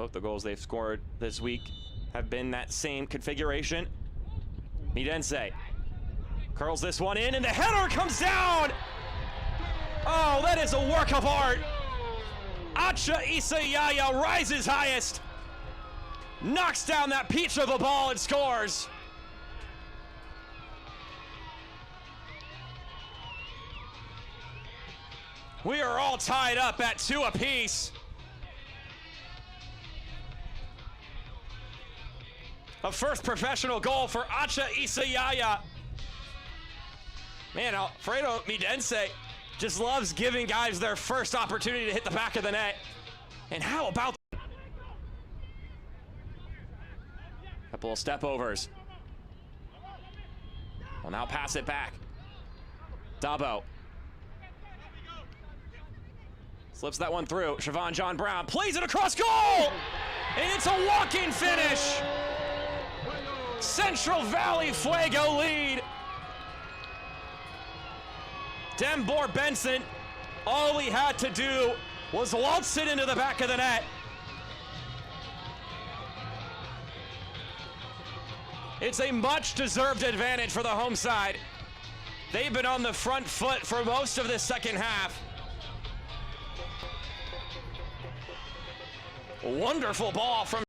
Both the goals they've scored this week have been that same configuration. Midense curls this one in, and the header comes down! Oh, that is a work of art! Acha Isayaya rises highest, knocks down that peach of a ball and scores. We are all tied up at 2 apiece. A first professional goal for Acha Isayaya. Man, Alfredo Midense just loves giving guys their first opportunity to hit the back of the net. And how about a couple of step overs. Will now pass it back. Dabo slips that one through. Siobhan John Brown plays it across goal! And it's a walk-in finish! Central Valley Fuego lead. Dembor Benson, all he had to do was waltz it into the back of the net. It's a much-deserved advantage for the home side. They've been on the front foot for most of this second half. Wonderful ball from